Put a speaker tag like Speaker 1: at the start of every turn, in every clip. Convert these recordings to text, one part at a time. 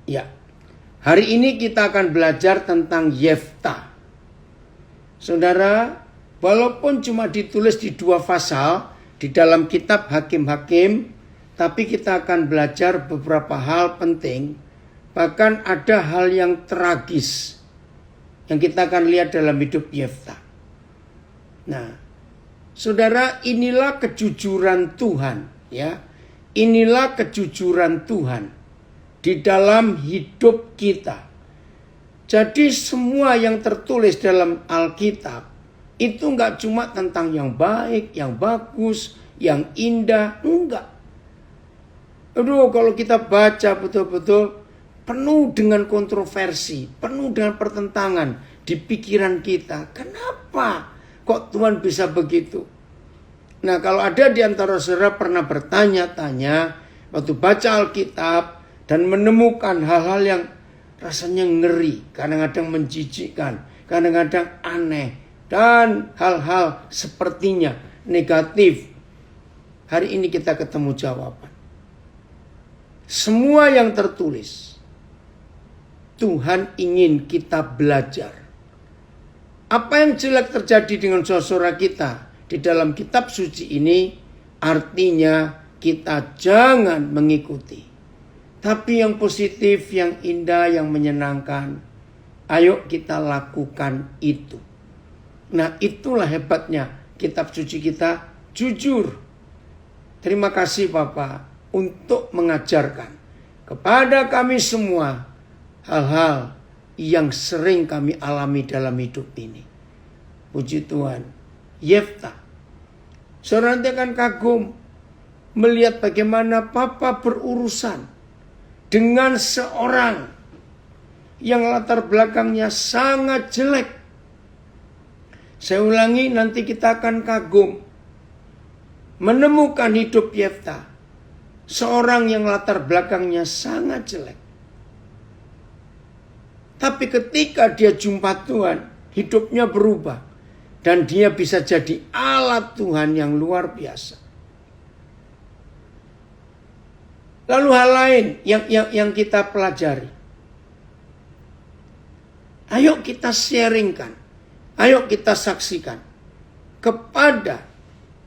Speaker 1: Ya, hari ini kita akan belajar tentang Yefta. Saudara, walaupun cuma ditulis di 2 pasal di dalam kitab Hakim-Hakim, tapi kita akan belajar beberapa hal penting. Bahkan ada hal yang tragis yang kita akan lihat dalam hidup Yefta. Nah, saudara, inilah kejujuran Tuhan, ya. Inilah kejujuran Tuhan di dalam hidup kita. Jadi semua yang tertulis dalam Alkitab itu enggak cuma tentang yang baik, yang bagus, yang indah, enggak. Aduh, kalau kita baca betul-betul penuh dengan kontroversi, penuh dengan pertentangan di pikiran kita. Kenapa kok Tuhan bisa begitu? Nah, kalau ada di antara saudara pernah bertanya-tanya waktu baca Alkitab dan menemukan hal-hal yang rasanya ngeri, kadang-kadang menjijikkan, kadang-kadang aneh, dan hal-hal sepertinya negatif. Hari ini kita ketemu jawaban. Semua yang tertulis, Tuhan ingin kita belajar. Apa yang jelek terjadi dengan saudara kita di dalam kitab suci ini, artinya kita jangan mengikuti. Tapi yang positif, yang indah, yang menyenangkan, ayo kita lakukan itu. Nah, itulah hebatnya kitab suci kita jujur. Terima kasih Bapak untuk mengajarkan kepada kami semua hal-hal yang sering kami alami dalam hidup ini. Puji Tuhan. Yefta. Saudara nanti akan kagum melihat bagaimana Papa berurusan dengan seorang yang latar belakangnya sangat jelek. Saya ulangi, nanti kita akan kagum menemukan hidup Yefta, seorang yang latar belakangnya sangat jelek. Tapi ketika dia jumpa Tuhan, hidupnya berubah. Dan dia bisa jadi alat Tuhan yang luar biasa. Lalu hal lain yang kita pelajari. Ayo kita sharingkan. Ayo kita saksikan. Kepada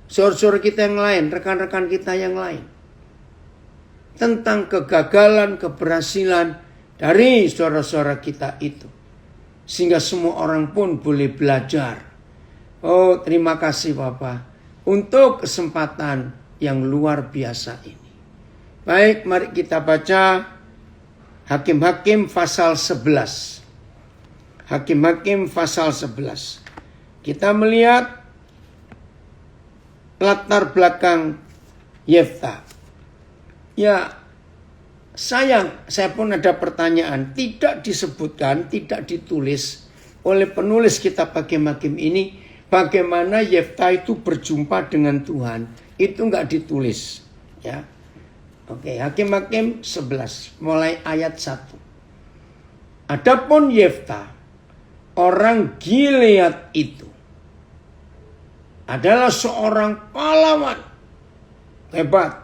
Speaker 1: saudara-saudara kita yang lain, rekan-rekan kita yang lain. Tentang kegagalan, keberhasilan dari saudara-saudara kita itu. Sehingga semua orang pun boleh belajar. Oh, terima kasih Bapak untuk kesempatan yang luar biasa ini. Baik, mari kita baca Hakim-Hakim pasal 11. Hakim-Hakim pasal 11. Kita melihat latar belakang Yefta. Ya, sayang, saya pun ada pertanyaan. Tidak disebutkan, tidak ditulis oleh penulis kitab Hakim-Hakim ini bagaimana Yefta itu berjumpa dengan Tuhan. Itu enggak ditulis, ya. Oke, Hakim-Hakim 11 mulai ayat 1. Adapun Yefta, orang Gilead itu adalah seorang pahlawan hebat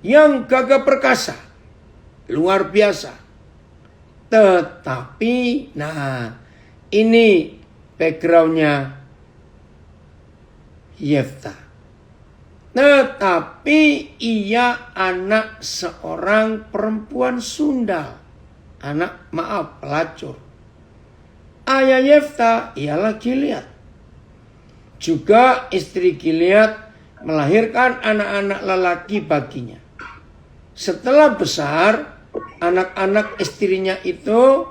Speaker 1: yang gagah perkasa, luar biasa. Tetapi, nah, ini backgroundnya Yefta. Tetapi ia anak seorang perempuan sundal. Pelacur. Ayah Yefta ialah Gilead. Juga istri Gilead melahirkan anak-anak lelaki baginya. Setelah besar, anak-anak istrinya itu,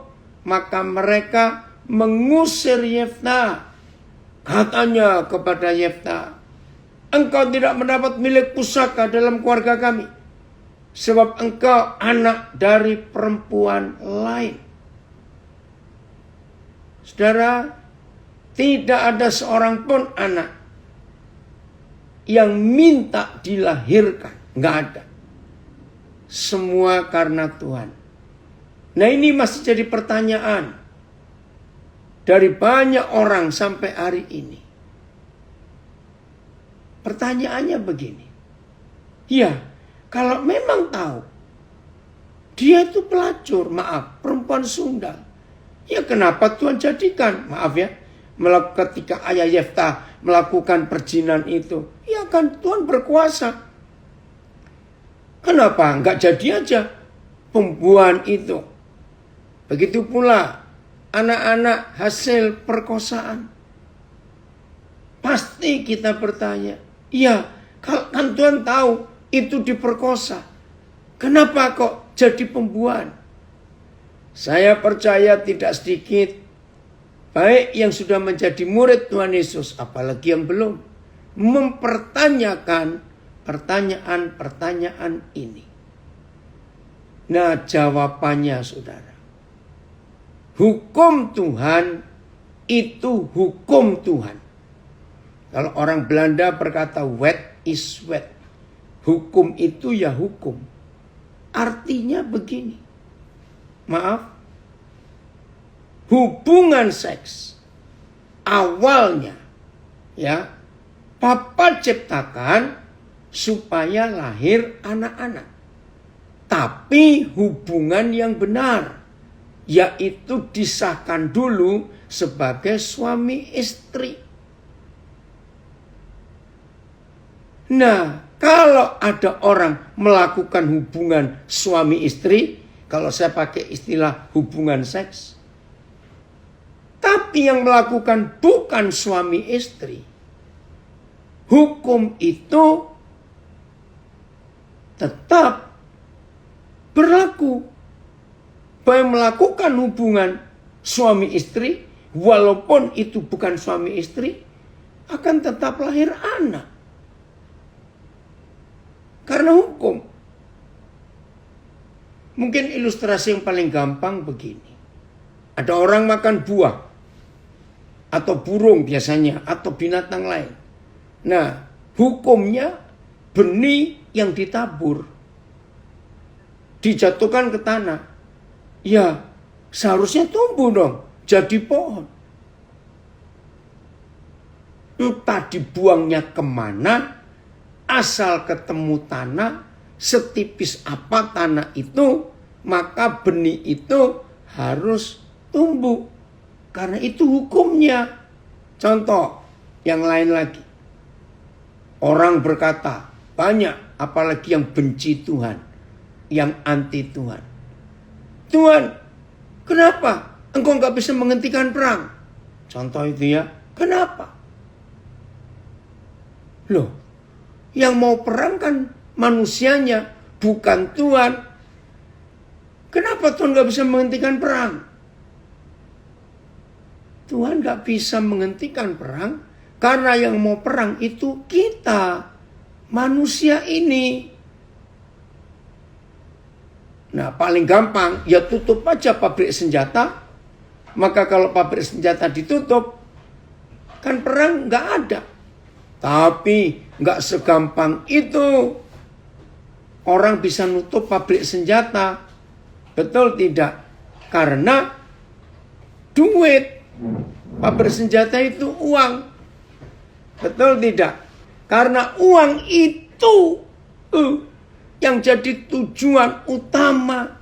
Speaker 1: maka mereka mengusir Yefta. Katanya kepada Yefta, engkau tidak mendapat milik pusaka dalam keluarga kami, sebab engkau anak dari perempuan lain. Saudara, tidak ada seorang pun anak yang minta dilahirkan. Nggak ada. Semua karena Tuhan. Nah, ini masih jadi pertanyaan dari banyak orang sampai hari ini. Pertanyaannya begini. Ya, kalau memang tahu Dia itu pelacur, maaf, perempuan Sunda. Ya kenapa Tuhan jadikan, maaf ya, ketika ayah Yefta melakukan perjinan itu, ya kan Tuhan berkuasa. Kenapa enggak jadi aja pembunuhan itu? Begitu pula anak-anak hasil perkosaan. Pasti kita bertanya, ya kan Tuhan tahu itu diperkosa. Kenapa kok jadi pembunuhan? Saya percaya tidak sedikit, baik yang sudah menjadi murid Tuhan Yesus, apalagi yang belum, mempertanyakan pertanyaan-pertanyaan ini. Nah, jawabannya saudara, hukum Tuhan itu hukum Tuhan. Kalau orang Belanda berkata wet is wet, hukum itu ya hukum. Artinya begini, maaf, hubungan seks awalnya ya Bapa ciptakan supaya lahir anak-anak. Tapi hubungan yang benar, yaitu disahkan dulu sebagai suami istri. Nah, kalau ada orang melakukan hubungan suami istri, kalau saya pakai istilah hubungan seks, tapi yang melakukan bukan suami istri, hukum itu tetap berlaku. Baik melakukan hubungan suami istri, walaupun itu bukan suami istri, akan tetap lahir anak. Karena hukum. Mungkin ilustrasi yang paling gampang begini. Ada orang makan buah, atau burung biasanya, atau binatang lain. Nah, hukumnya benih yang ditabur, dijatuhkan ke tanah. Ya, seharusnya tumbuh dong, jadi pohon. Entah dibuangnya kemana, asal ketemu tanah, setipis apa tanah itu, maka benih itu harus tumbuh. Karena itu hukumnya. Contoh yang lain lagi. Orang berkata, banyak apalagi yang benci Tuhan, yang anti Tuhan. Tuhan, kenapa engkau nggak bisa menghentikan perang? Contoh itu ya, kenapa? Loh, yang mau perang kan manusianya, bukan Tuhan. Kenapa Tuhan gak bisa menghentikan perang? Tuhan gak bisa menghentikan perang karena yang mau perang itu kita, manusia ini. Nah, paling gampang ya tutup aja pabrik senjata. Maka kalau pabrik senjata ditutup, kan perang gak ada. Tapi gak segampang itu. Orang bisa nutup pabrik senjata. Betul tidak? Karena duit. Pabrik senjata itu uang. Betul tidak? Karena uang itu yang jadi tujuan utama.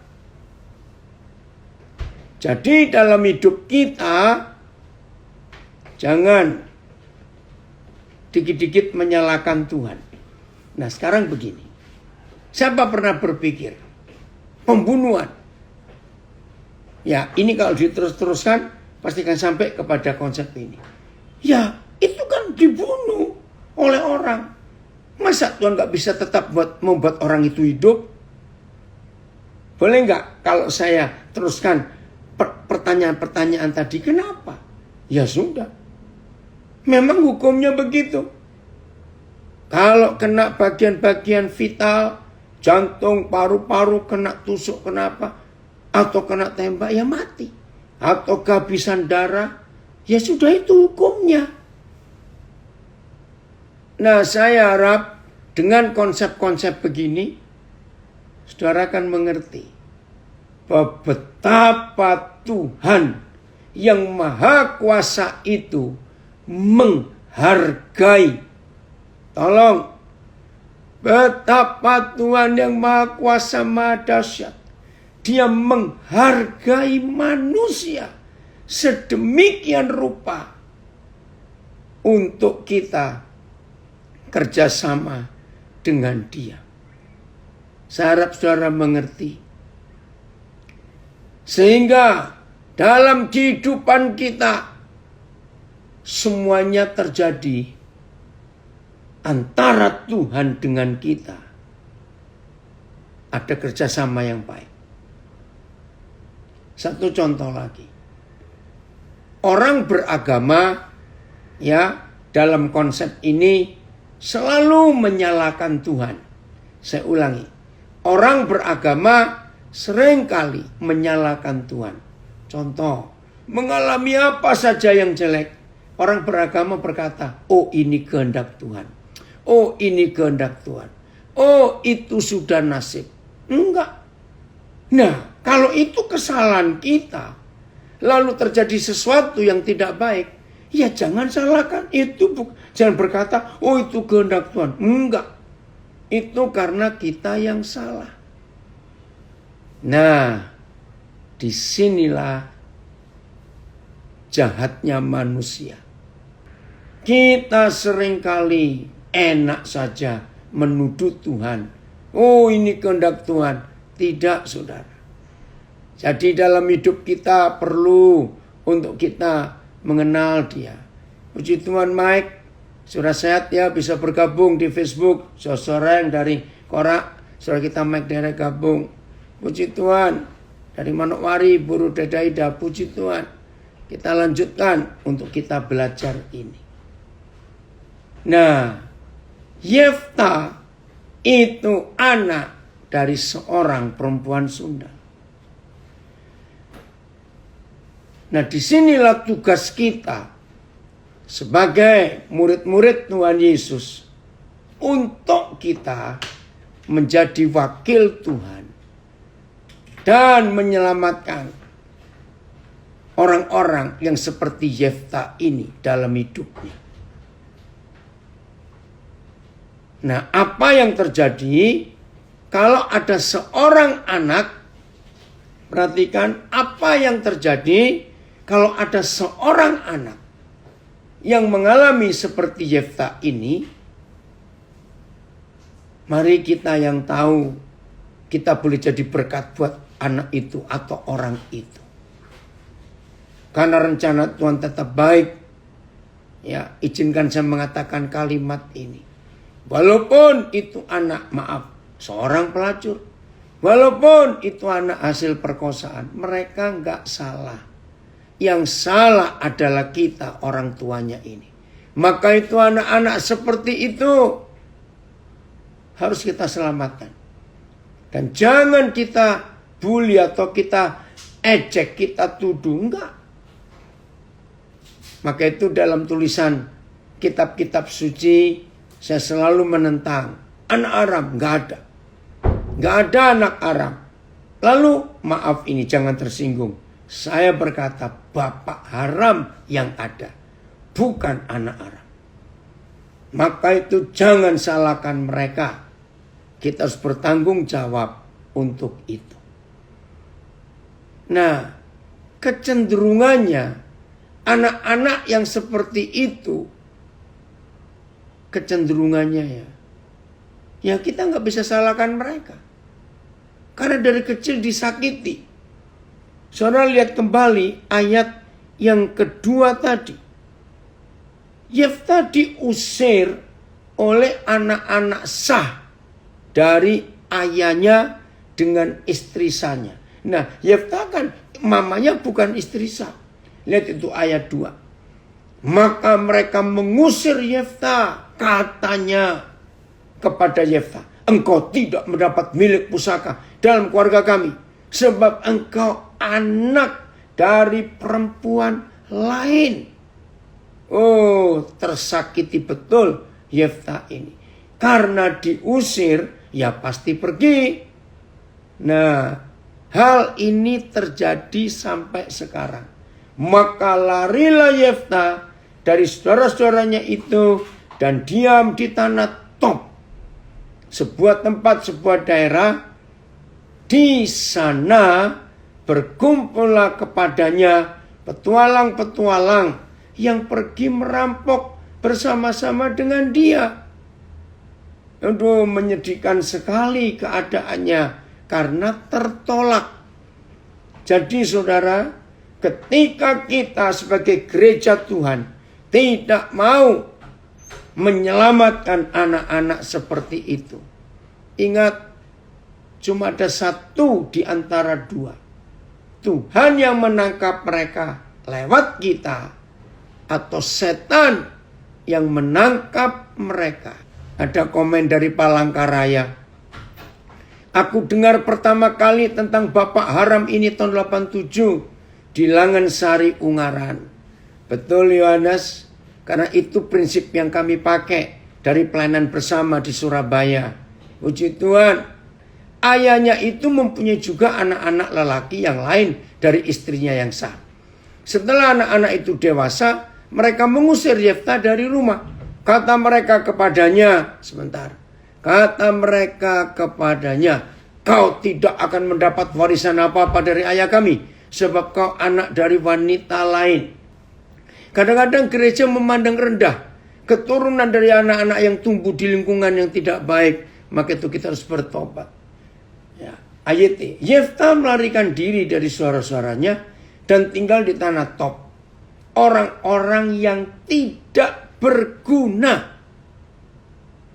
Speaker 1: Jadi dalam hidup kita, jangan dikit-dikit menyalahkan Tuhan. Nah, sekarang begini. Siapa pernah berpikir pembunuhan? Ya, ini kalau diterus-teruskan pasti akan sampai kepada konsep ini. Ya, itu kan dibunuh oleh orang. Masa Tuhan gak bisa tetap membuat orang itu hidup? Boleh gak kalau saya teruskan pertanyaan-pertanyaan tadi? Kenapa? Ya sudah. Memang hukumnya begitu. Kalau kena bagian-bagian vital, jantung, paru-paru kena tusuk, kenapa? Atau kena tembak, ya mati. Atau kehabisan darah, ya sudah itu hukumnya. Nah, saya harap dengan konsep-konsep begini, saudara akan mengerti bahwa betapa Tuhan yang Maha Kuasa itu menghargai. Tolong, betapa Tuhan yang Maha Kuasa, Maha Dahsyat Dia menghargai manusia sedemikian rupa untuk kita kerjasama dengan dia. Saya harap saudara mengerti. Sehingga dalam kehidupan kita semuanya terjadi antara Tuhan dengan kita. Ada kerjasama yang baik. Satu contoh lagi. Orang beragama ya dalam konsep ini selalu menyalahkan Tuhan. Saya ulangi. Orang beragama seringkali menyalahkan Tuhan. Contoh, mengalami apa saja yang jelek, orang beragama berkata, oh ini kehendak Tuhan. Oh ini kehendak Tuhan. Oh itu sudah nasib. Enggak. Nah, kalau itu kesalahan kita, lalu terjadi sesuatu yang tidak baik, ya jangan salahkan. Jangan berkata, oh itu kehendak Tuhan. Enggak. Itu karena kita yang salah. Nah, disinilah jahatnya manusia. Kita seringkali enak saja menuduh Tuhan. Oh ini kehendak Tuhan. Tidak, saudara. Jadi dalam hidup kita perlu untuk kita mengenal dia. Puji Tuhan Mike. Sudah sehat ya, bisa bergabung di Facebook. Saudara yang dari Korak, saudara kita Mike dari gabung. Puji Tuhan. Dari Manokwari, Buru Dedaida, puji Tuhan. Kita lanjutkan untuk kita belajar ini. Nah, Yefta itu anak dari seorang perempuan Sunda. Nah, disinilah tugas kita sebagai murid-murid Tuhan Yesus untuk kita menjadi wakil Tuhan dan menyelamatkan orang-orang yang seperti Yefta ini dalam hidupnya. Nah, apa yang terjadi kalau ada seorang anak? Perhatikan apa yang terjadi kalau ada seorang anak yang mengalami seperti Yefta ini. Mari kita yang tahu, kita boleh jadi berkat buat anak itu atau orang itu. Karena rencana Tuhan tetap baik. Ya, izinkan saya mengatakan kalimat ini. Walaupun itu anak, maaf, seorang pelacur. Walaupun itu anak hasil perkosaan, mereka nggak salah. Yang salah adalah kita, orang tuanya ini. Maka itu anak-anak seperti itu harus kita selamatkan. Dan jangan kita bully atau kita ejek, kita tuduh. Enggak. Maka itu dalam tulisan kitab-kitab suci, saya selalu menentang. Anak Aram, enggak ada. Enggak ada anak Aram. Lalu, maaf ini jangan tersinggung. Saya berkata, bapak haram yang ada. Bukan anak Aram. Maka itu jangan salahkan mereka. Kita harus bertanggung jawab untuk itu. Nah, kecenderungannya anak-anak yang seperti itu, kecenderungannya ya kita nggak bisa salahkan mereka. Karena dari kecil disakiti. Saudara lihat kembali ayat yang kedua tadi. Yefta diusir oleh anak-anak sah dari ayahnya dengan istri sahnya. Nah, Yefta kan mamanya bukan istri sah. Lihat itu ayat 2. Maka mereka mengusir Yefta, katanya kepada Yefta, engkau tidak mendapat milik pusaka dalam keluarga kami, sebab engkau anak dari perempuan lain. Oh, tersakiti betul Yefta ini. Karena diusir, ya pasti pergi. Nah, hal ini terjadi sampai sekarang. Maka larilah Yefta dari saudara-saudaranya itu dan diam di tanah Tob. Sebuah tempat, sebuah daerah Di sana berkumpullah kepadanya petualang-petualang yang pergi merampok bersama-sama dengan dia. Aduh, menyedihkan sekali keadaannya karena tertolak. Jadi saudara, ketika kita sebagai gereja Tuhan tidak mau menyelamatkan anak-anak seperti itu, ingat, cuma ada satu di antara dua. Tuhan yang menangkap mereka lewat kita, atau setan yang menangkap mereka. Ada komen dari Palangkaraya. Aku dengar pertama kali tentang Bapak Haram ini tahun 87 di Langensari, Ungaran. Betul Yohanes, karena itu prinsip yang kami pakai dari pelayanan bersama di Surabaya. Puji Tuhan, ayahnya itu mempunyai juga anak-anak lelaki yang lain dari istrinya yang sah. Setelah anak-anak itu dewasa, mereka mengusir Yefta dari rumah. Kata mereka kepadanya, kata mereka kepadanya, kau tidak akan mendapat warisan apa-apa dari ayah kami, sebab kau anak dari wanita lain. Kadang-kadang gereja memandang rendah keturunan dari anak-anak yang tumbuh di lingkungan yang tidak baik. Maka itu kita harus bertobat. Ya. Ayat Yefta melarikan diri dari suara-suaranya dan tinggal di tanah Top. Orang-orang yang tidak berguna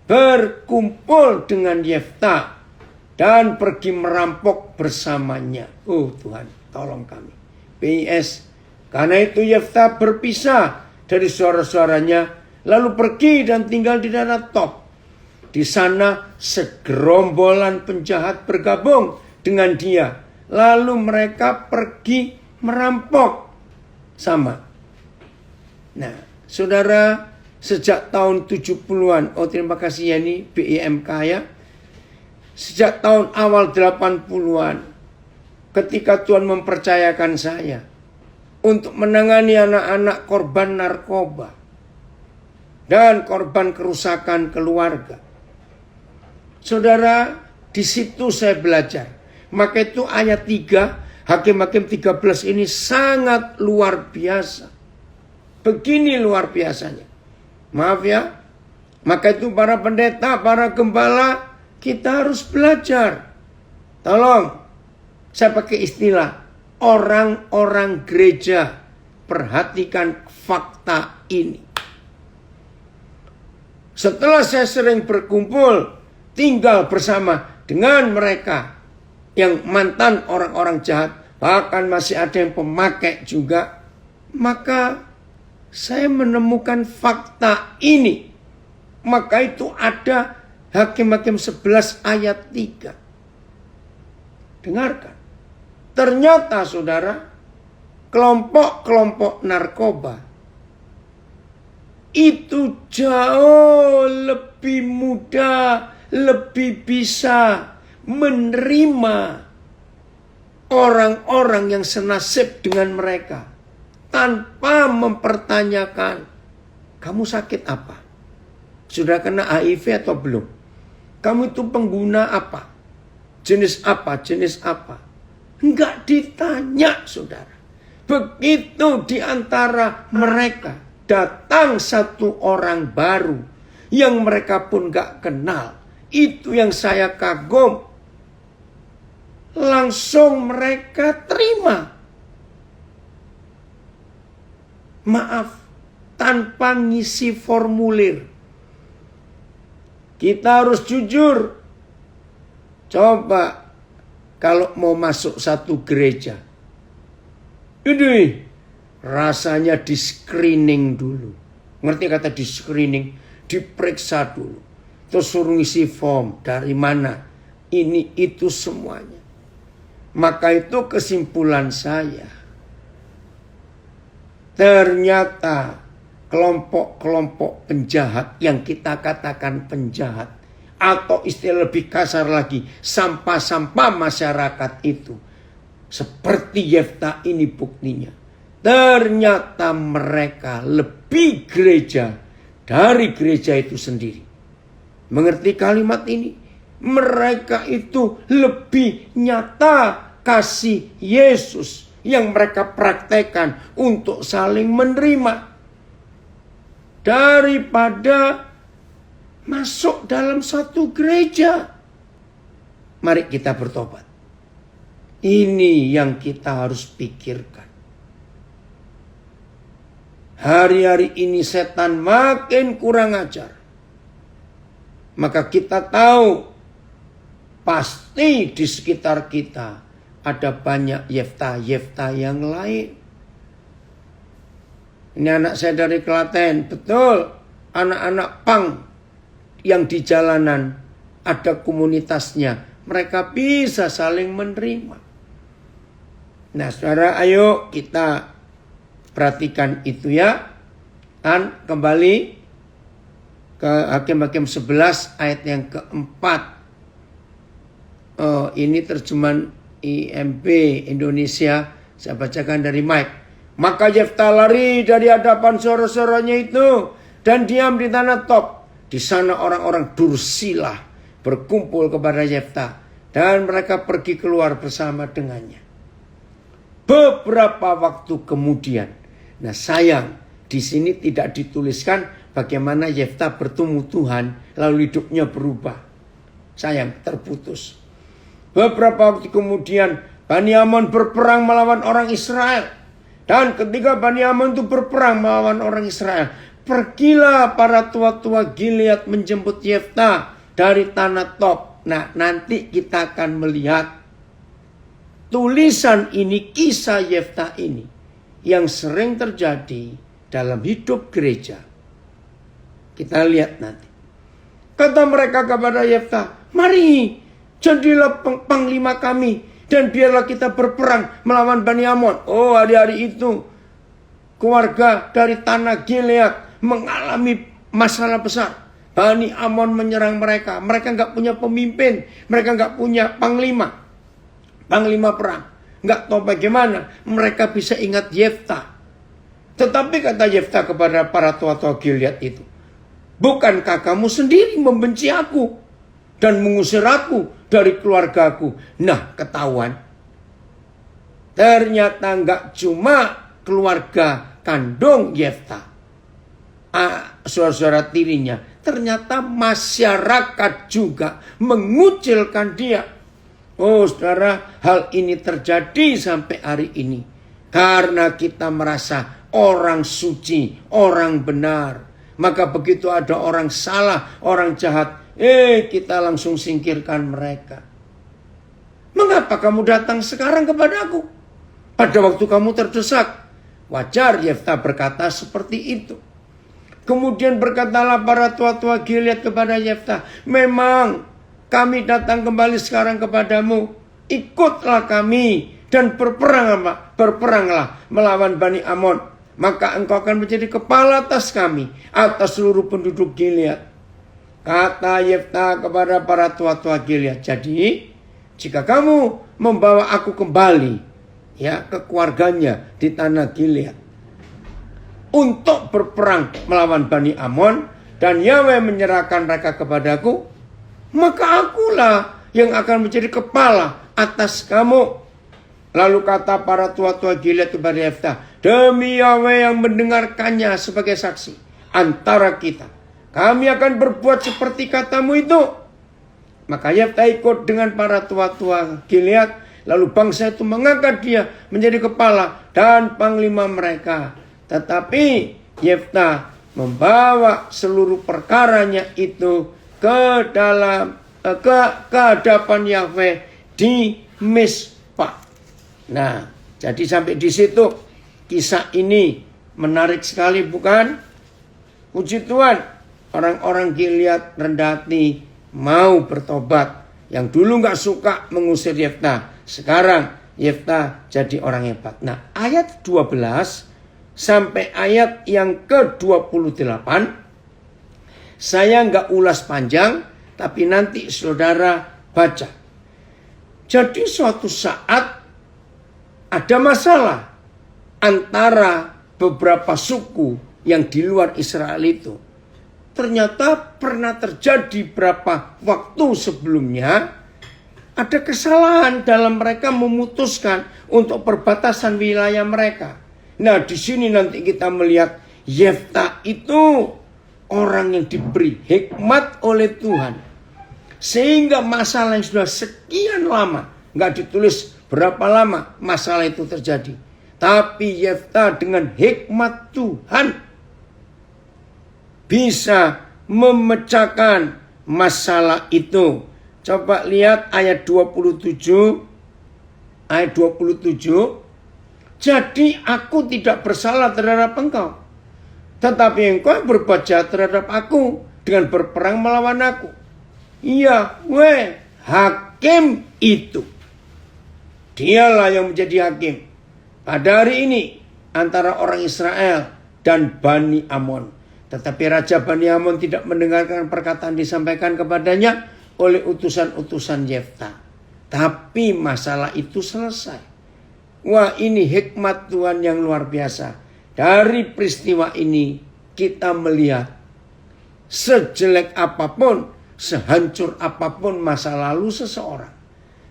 Speaker 1: berkumpul dengan Yefta dan pergi merampok bersamanya. Oh Tuhan, tolong kami. PS, karena itu Yefta berpisah dari suara-suaranya, lalu pergi dan tinggal di daerah Top. Di sana segerombolan penjahat bergabung dengan dia, lalu mereka pergi merampok sama. Nah, saudara, sejak tahun 70-an, oh terima kasih Yani, BIMK ya. Sejak tahun awal 80-an, ketika Tuhan mempercayakan saya untuk menangani anak-anak korban narkoba dan korban kerusakan keluarga. Saudara, di situ saya belajar. Maka itu ayat 3, Hakim-Hakim 13 ini sangat luar biasa. Begini luar biasanya. Maaf ya. Maka itu para pendeta, para gembala, kita harus belajar. Tolong, saya pakai istilah orang-orang gereja. Perhatikan fakta ini. Setelah saya sering berkumpul, tinggal bersama dengan mereka yang mantan orang-orang jahat, bahkan masih ada yang pemakai juga, maka saya menemukan fakta ini. Maka itu ada Hakim-Hakim 11 ayat 3. Dengarkan. Ternyata saudara, kelompok-kelompok narkoba itu jauh lebih mudah, lebih bisa menerima orang-orang yang senasib dengan mereka tanpa mempertanyakan, kamu sakit apa? Sudah kena HIV atau belum? Kamu itu pengguna apa? Jenis apa? Jenis apa? Enggak ditanya, saudara. Begitu di antara mereka datang satu orang baru yang mereka pun enggak kenal. Itu yang saya kagum. Langsung mereka terima. Maaf, tanpa ngisi formulir. Kita harus jujur. Coba kalau mau masuk satu gereja, ini rasanya di screening dulu. Ngerti kata di screening? Diperiksa dulu. Terus suruh ngisi form. Dari mana? Ini itu semuanya. Maka itu kesimpulan saya. Ternyata kelompok-kelompok penjahat yang kita katakan penjahat, atau istilah lebih kasar lagi, sampah-sampah masyarakat itu, seperti Yefta ini buktinya. Ternyata mereka lebih gereja dari gereja itu sendiri. Mengerti kalimat ini? mereka itu lebih nyata kasih Yesus yang mereka praktekkan untuk saling menerima daripada masuk dalam satu gereja. Mari kita bertobat. Ini yang kita harus pikirkan. Hari-hari ini setan makin kurang ajar. Maka kita tahu pasti di sekitar kita ada banyak Yefta yang lain. Ini anak saya dari Klaten, betul. Anak-anak pang yang di jalanan ada komunitasnya. Mereka bisa saling menerima. Nah, saudara, ayo kita perhatikan itu ya. Dan kembali ke Hakim-Hakim 11 ayat yang keempat. Ini terjemahan IMB Indonesia. Saya bacakan dari Mike. Maka Yefta lari dari hadapan saudara-saudaranya itu dan diam di tanah Top. Di sana orang-orang Dursilah berkumpul kepada Yefta dan mereka pergi keluar bersama dengannya. Beberapa waktu kemudian, nah sayang di sini tidak dituliskan bagaimana Yefta bertemu Tuhan lalu hidupnya berubah. Sayang, terputus. Beberapa waktu kemudian Bani Amon berperang melawan orang Israel. Dan ketika Bani Amon itu berperang melawan orang Israel, pergilah para tua-tua Gilead menjemput Yefta dari tanah Top. Nah, nanti kita akan melihat tulisan ini, kisah Yefta ini yang sering terjadi dalam hidup gereja. Kita lihat nanti. Kata mereka kepada Yefta, mari jadilah panglima kami dan biarlah kita berperang melawan Bani Amon. Oh, hari-hari itu keluarga dari tanah Gilead mengalami masalah besar. Bani Amon menyerang mereka. Mereka nggak punya pemimpin. Mereka nggak punya panglima perang. Nggak tahu bagaimana mereka bisa ingat Yefta. Tetapi kata Yefta kepada para tua-tua Gilead itu, bukankah kamu sendiri membenci aku dan mengusir aku dari keluargaku? Nah, ketahuan. Ternyata nggak cuma keluarga kandung Yefta, saudara-saudara tirinya, ternyata masyarakat juga mengucilkan dia. Oh saudara, hal ini terjadi sampai hari ini. Karena kita merasa orang suci, orang benar. Maka begitu ada orang salah, orang jahat, kita langsung singkirkan mereka. Mengapa kamu datang sekarang kepadaku? Pada waktu kamu terdesak. Wajar Yefta berkata seperti itu. Kemudian berkatalah para tua-tua Gilead kepada Yefta, memang kami datang kembali sekarang kepadamu. Ikutlah kami dan berperanglah melawan Bani Amon. Maka engkau akan menjadi kepala atas kami, atas seluruh penduduk Gilead. Kata Yefta kepada para tua-tua Gilead, jadi jika kamu membawa aku kembali ya ke keluarganya di tanah Gilead untuk berperang melawan Bani Amon dan Yahweh menyerahkan mereka kepadaku, maka akulah yang akan menjadi kepala atas kamu. Lalu kata para tua-tua Gilead kepada Yefta, demi Yahweh yang mendengarkannya sebagai saksi antara kita, kami akan berbuat seperti katamu itu. Maka Yefta ikut dengan para tua-tua Gilead. Lalu bangsa itu mengangkat dia menjadi kepala dan panglima mereka. Tetapi Yefta membawa seluruh perkaranya itu ke hadapan Yahweh di Mizpah. Nah, jadi sampai di situ kisah ini menarik sekali, bukan? Puji Tuhan, orang-orang Gilead rendah hati mau bertobat. Yang dulu nggak suka mengusir Yefta, sekarang Yefta jadi orang hebat. Nah, ayat 12 sampai ayat yang ke-28 saya nggak ulas panjang, tapi nanti saudara baca. Jadi suatu saat ada masalah antara beberapa suku yang di luar Israel itu. ternyata pernah terjadi berapa waktu sebelumnya ada kesalahan dalam mereka memutuskan untuk perbatasan wilayah mereka. Nah, di sini nanti kita melihat Yefta itu orang yang diberi hikmat oleh Tuhan. Sehingga masalah yang sudah sekian lama, nggak ditulis berapa lama masalah itu terjadi. Tapi Yefta dengan hikmat Tuhan bisa memecahkan masalah itu. Coba lihat ayat 27. Ayat 27. Jadi aku tidak bersalah terhadap engkau, tetapi engkau berbuat jahat terhadap aku dengan berperang melawan aku. Yahweh hakim itu. Dialah yang menjadi hakim pada hari ini antara orang Israel dan Bani Amon. Tetapi Raja Bani Amon tidak mendengarkan perkataan disampaikan kepadanya oleh utusan-utusan Yefta. Tapi masalah itu selesai. Wah, ini hikmat Tuhan yang luar biasa. Dari peristiwa ini kita melihat sejelek apapun, sehancur apapun masa lalu seseorang,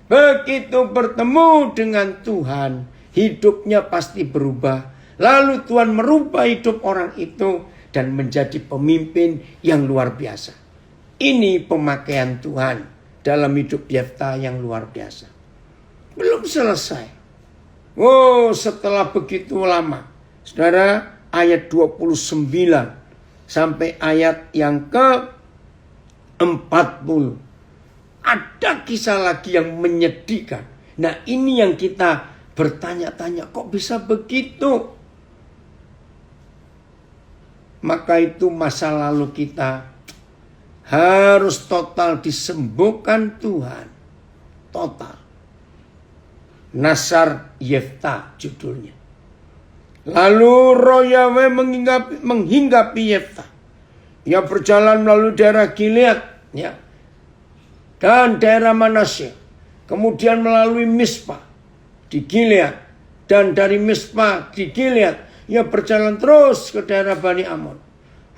Speaker 1: begitu bertemu dengan Tuhan, hidupnya pasti berubah. Lalu Tuhan merubah hidup orang itu dan menjadi pemimpin yang luar biasa. Ini pemakaian Tuhan dalam hidup Yefta yang luar biasa. Belum selesai. Oh, setelah begitu lama, saudara, ayat 29 sampai ayat yang ke-40. Ada kisah lagi yang menyedihkan. Nah, ini yang kita bertanya-tanya, kok bisa begitu? Maka itu masa lalu kita harus total disembuhkan Tuhan. Total. Nasar Yefta judulnya. Lalu roh Yahweh menghinggapi Yefta. Ia berjalan melalui daerah Gilead, ya, dan daerah Manasye. Kemudian melalui Mispa di Gilead. Dan dari Mispa di Gilead, ia berjalan terus ke daerah Bani Amon.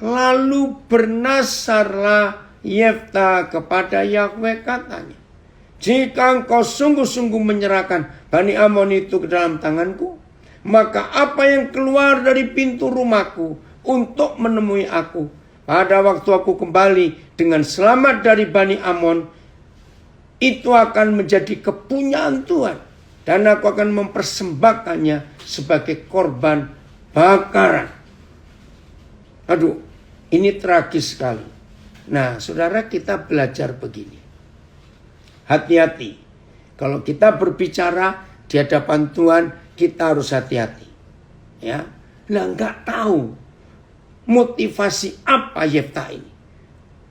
Speaker 1: Lalu bernasarlah Yefta kepada Yahweh, katanya, jika engkau sungguh-sungguh menyerahkan Bani Amon itu ke dalam tanganku, maka apa yang keluar dari pintu rumahku untuk menemui aku pada waktu aku kembali dengan selamat dari Bani Amon, itu akan menjadi kepunyaan Tuhan, dan aku akan mempersembahkannya sebagai korban bakaran. Aduh, ini tragis sekali. Nah, saudara, kita belajar begini. Hati-hati. Kalau kita berbicara di hadapan Tuhan, kita harus hati-hati. Ya, lah nggak tahu motivasi apa Yefta ini.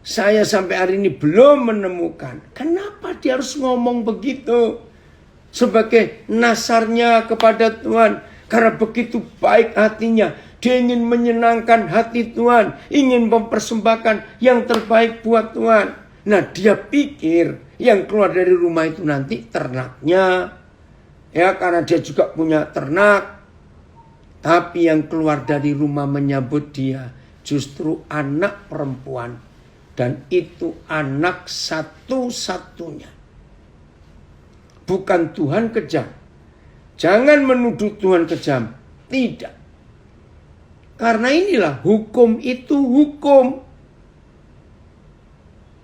Speaker 1: Saya sampai hari ini belum menemukan kenapa dia harus ngomong begitu sebagai nasarnya kepada Tuhan. Karena begitu baik hatinya, dia ingin menyenangkan hati Tuhan, ingin mempersembahkan yang terbaik buat Tuhan. Nah, dia pikir yang keluar dari rumah itu nanti ternaknya. Ya, karena dia juga punya ternak. Tapi yang keluar dari rumah menyambut dia justru anak perempuan. Dan itu anak satu-satunya. Bukan Tuhan kejam. Jangan menuduh Tuhan kejam. Tidak. Karena inilah hukum itu hukum.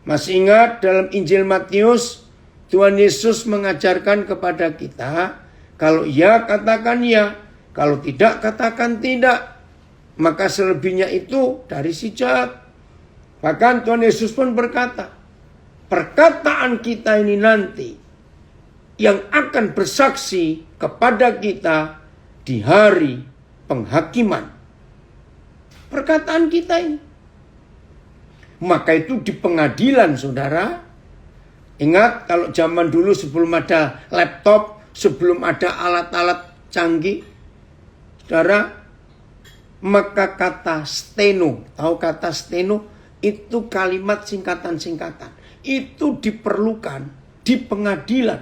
Speaker 1: Masih ingat dalam Injil Matius, Tuhan Yesus mengajarkan kepada kita, kalau ya katakan ya, kalau tidak katakan tidak. Maka selebihnya itu dari si jahat. Bahkan Tuhan Yesus pun berkata, perkataan kita ini nanti yang akan bersaksi kepada kita di hari penghakiman. Perkataan kita ini. Maka itu di pengadilan, saudara. Ingat kalau zaman dulu sebelum ada laptop, sebelum ada alat-alat canggih, saudara, maka kata steno, tahu kata steno? Itu kalimat singkatan-singkatan. Itu diperlukan di pengadilan.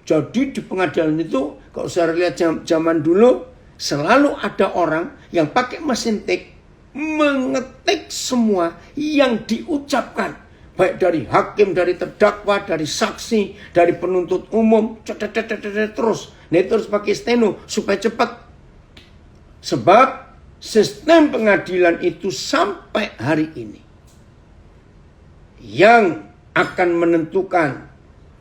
Speaker 1: Jadi di pengadilan itu, kalau saya lihat zaman dulu, selalu ada orang yang pakai mesin tik, mengetik semua yang diucapkan. Baik dari hakim, dari terdakwa, dari saksi, dari penuntut umum. Terus. Nah itu harus pakai steno supaya cepat. Sebab sistem pengadilan itu sampai hari ini yang akan menentukan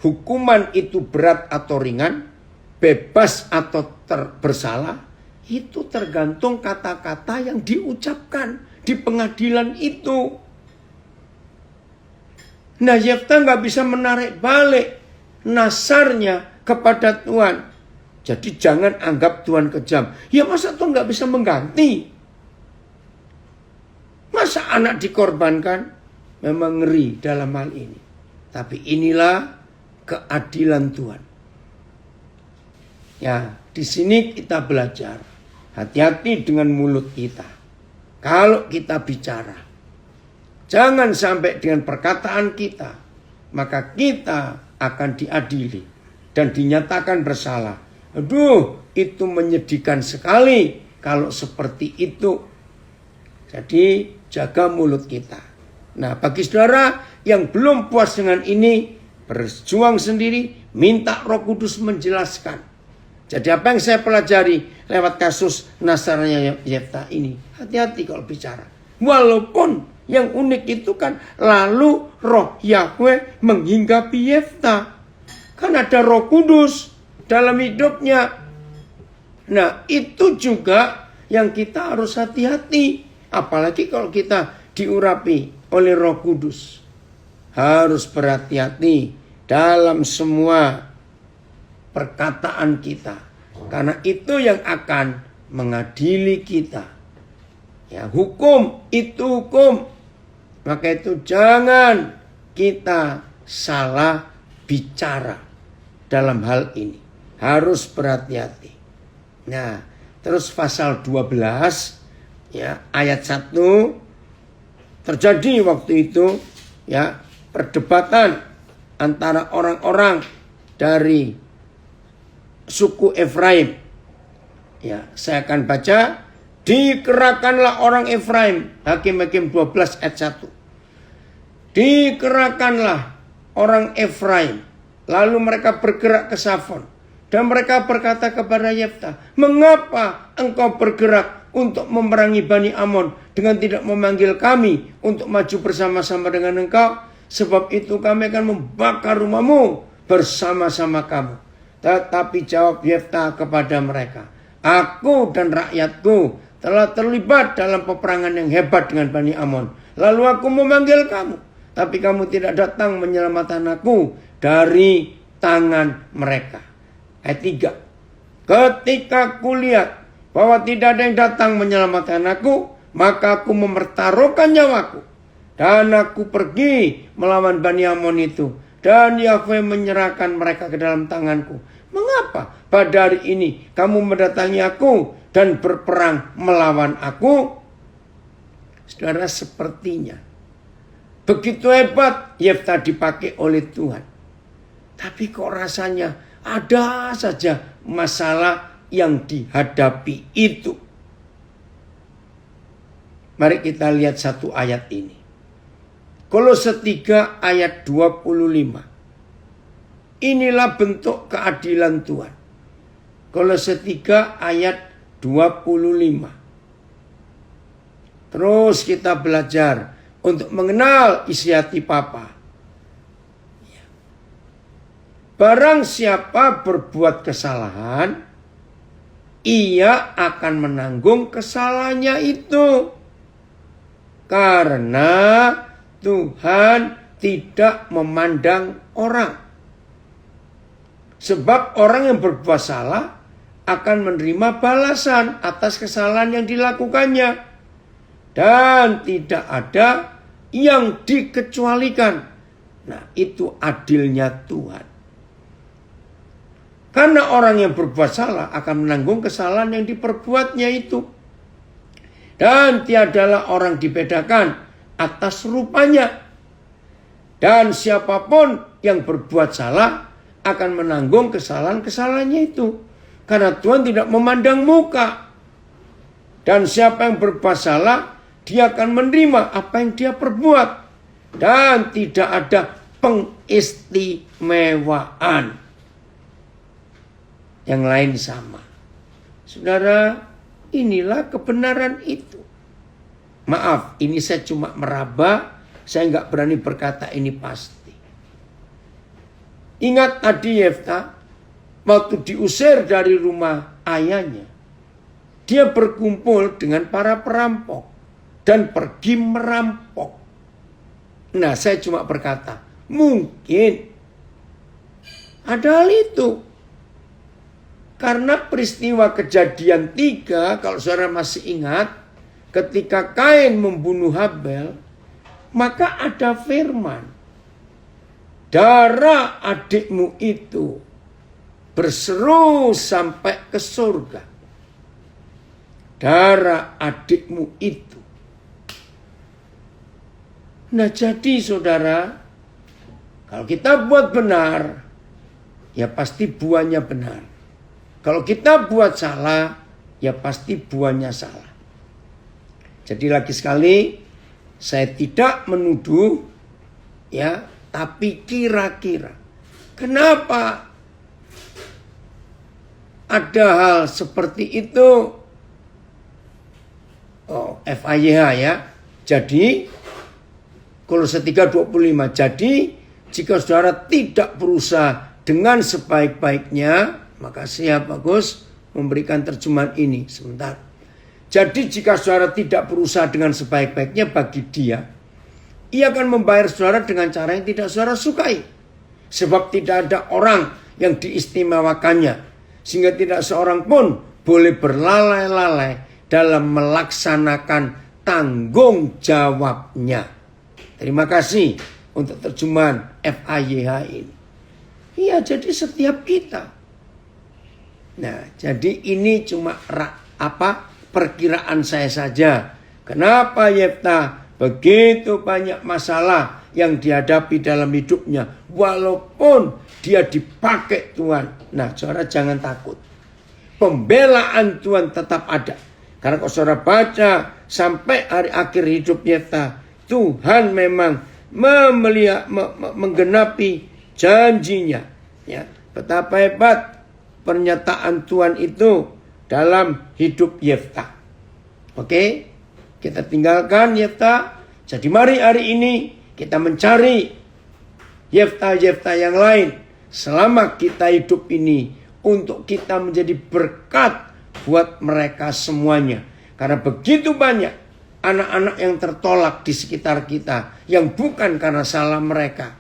Speaker 1: hukuman itu berat atau ringan, bebas atau bersalah, itu tergantung kata-kata yang diucapkan di pengadilan itu. Nah, Yefta nggak bisa menarik balik nasarnya kepada Tuhan. Jadi jangan anggap Tuhan kejam. Ya masa Tuhan nggak bisa mengganti? Masa anak dikorbankan? Memang ngeri dalam hal ini. Tapi inilah keadilan Tuhan. Ya, di sini kita belajar. Hati-hati dengan mulut kita. Kalau kita bicara, jangan sampai dengan perkataan kita, maka kita akan diadili dan dinyatakan bersalah. Aduh, itu menyedihkan sekali kalau seperti itu. Jadi, jaga mulut kita. Nah, bagi saudara yang belum puas dengan ini, berjuang sendiri, minta Roh Kudus menjelaskan. Jadi apa yang saya pelajari lewat kasus Nasarnya Yefta ini, hati-hati kalau bicara. Walaupun yang unik itu kan lalu Roh Yahweh menghinggapi Yefta. Kan ada Roh Kudus dalam hidupnya. Nah itu juga yang kita harus hati-hati. Apalagi kalau kita diurapi oleh Roh Kudus. Harus berhati-hati dalam semua perkataan kita. Karena itu yang akan mengadili kita. Ya, hukum itu hukum. Maka itu jangan kita salah bicara dalam hal ini. Harus berhati-hati. Nah, terus pasal 12 ya, ayat 1 terjadi waktu itu ya perdebatan antara orang-orang dari suku Efraim. Ya, saya akan baca. Dikerahkanlah orang Efraim. Hakim-Hakim 12 ayat 1. Dikerahkanlah orang Efraim. Lalu mereka bergerak ke Safon. Dan mereka berkata kepada Yefta, mengapa engkau bergerak untuk memerangi Bani Amon dengan tidak memanggil kami untuk maju bersama-sama dengan engkau? Sebab itu kami akan membakar rumahmu bersama-sama kamu. Tetapi jawab Yefta kepada mereka, aku dan rakyatku telah terlibat dalam peperangan yang hebat dengan Bani Amon. Lalu aku memanggil kamu, tapi kamu tidak datang menyelamatkan aku dari tangan mereka. Ayat 3. Ketika kulihat bahwa tidak ada yang datang menyelamatkan aku, maka aku mempertaruhkan nyawaku. Dan aku pergi melawan Bani Amon itu. Dan Yahweh menyerahkan mereka ke dalam tanganku. Mengapa pada hari ini kamu mendatangi aku dan berperang melawan aku? Saudara, sepertinya begitu hebat Yefta dipakai oleh Tuhan. Tapi kok rasanya ada saja masalah yang dihadapi itu. Mari kita lihat satu ayat ini. Kolose 3 ayat 25. Inilah bentuk keadilan Tuhan. Kolose 3 ayat 25. Terus kita belajar untuk mengenal isi hati Bapa. Barang siapa berbuat kesalahan, ia akan menanggung kesalahannya itu. Karena Tuhan tidak memandang orang. Sebab orang yang berbuat salah akan menerima balasan atas kesalahan yang dilakukannya. Dan tidak ada yang dikecualikan. Nah, itu adilnya Tuhan. Karena orang yang berbuat salah akan menanggung kesalahan yang diperbuatnya itu. Dan tiadalah orang dibedakan atas rupanya. Dan siapapun yang berbuat salah akan menanggung kesalahan-kesalahannya itu. Karena Tuhan tidak memandang muka. Dan siapa yang berbuat salah dia akan menerima apa yang dia perbuat. Dan tidak ada pengistimewaan. Yang lain sama. Saudara, inilah kebenaran itu. Maaf, ini saya cuma meraba. Saya nggak berani berkata ini pasti. Ingat tadi Yefta, waktu diusir dari rumah ayahnya, dia berkumpul dengan para perampok dan pergi merampok. Nah, saya cuma berkata, mungkin ada hal itu. Karena peristiwa Kejadian 3, kalau saudara masih ingat, ketika Kain membunuh Habel, maka ada firman, darah adikmu itu berseru sampai ke surga. Darah adikmu itu. Nah, jadi saudara, kalau kita buat benar, ya pasti buahnya benar. Kalau kita buat salah, ya pasti buahnya salah. Jadi lagi sekali, saya tidak menuduh, ya, tapi kira-kira. Kenapa ada hal seperti itu? Oh, FAYH ya. Jadi, Kolose 3:25. Jadi, jika saudara tidak berusaha dengan sebaik-baiknya, makasih ya Pak Gus memberikan terjemahan ini. Sebentar. Jadi jika saudara tidak berusaha dengan sebaik-baiknya bagi dia, ia akan membayar saudara dengan cara yang tidak saudara sukai. Sebab tidak ada orang yang diistimewakannya. Sehingga tidak seorang pun boleh berlalai-lalai dalam melaksanakan tanggung jawabnya. Terima kasih untuk terjemahan FAYH ini. Iya, jadi setiap kita. Nah, jadi ini cuma perkiraan saya saja. Kenapa Yefta begitu banyak masalah yang dihadapi dalam hidupnya, walaupun dia dipakai Tuhan. Nah, saudara jangan takut. Pembelaan Tuhan tetap ada. Karena kalau saudara baca sampai hari akhir hidup Yefta, Tuhan memang menggenapi janjinya. Ya, betapa hebat pernyataan Tuhan itu dalam hidup Yefta. Oke, kita tinggalkan Yefta. Jadi mari hari ini kita mencari Yefta-Yefta yang lain selama kita hidup ini, untuk kita menjadi berkat buat mereka semuanya. Karena begitu banyak anak-anak yang tertolak di sekitar kita yang bukan karena salah mereka.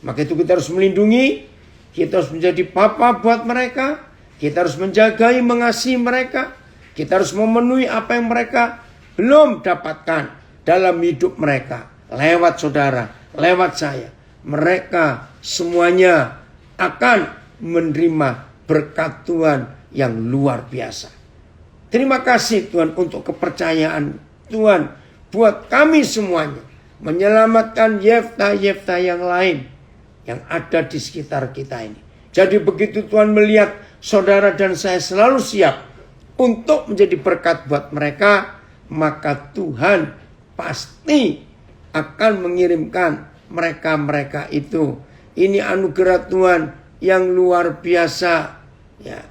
Speaker 1: Maka itu kita harus melindungi, kita harus menjadi papa buat mereka, kita harus menjagai, mengasihi mereka, kita harus memenuhi apa yang mereka belum dapatkan dalam hidup mereka. Lewat saudara, lewat saya, mereka semuanya akan menerima berkat Tuhan yang luar biasa. Terima kasih Tuhan untuk kepercayaan Tuhan buat kami semuanya, menyelamatkan Yefta-Yefta yang lain yang ada di sekitar kita ini. Jadi begitu Tuhan melihat saudara dan saya selalu siap untuk menjadi berkat buat mereka, maka Tuhan pasti akan mengirimkan mereka-mereka itu. Ini anugerah Tuhan yang luar biasa, ya.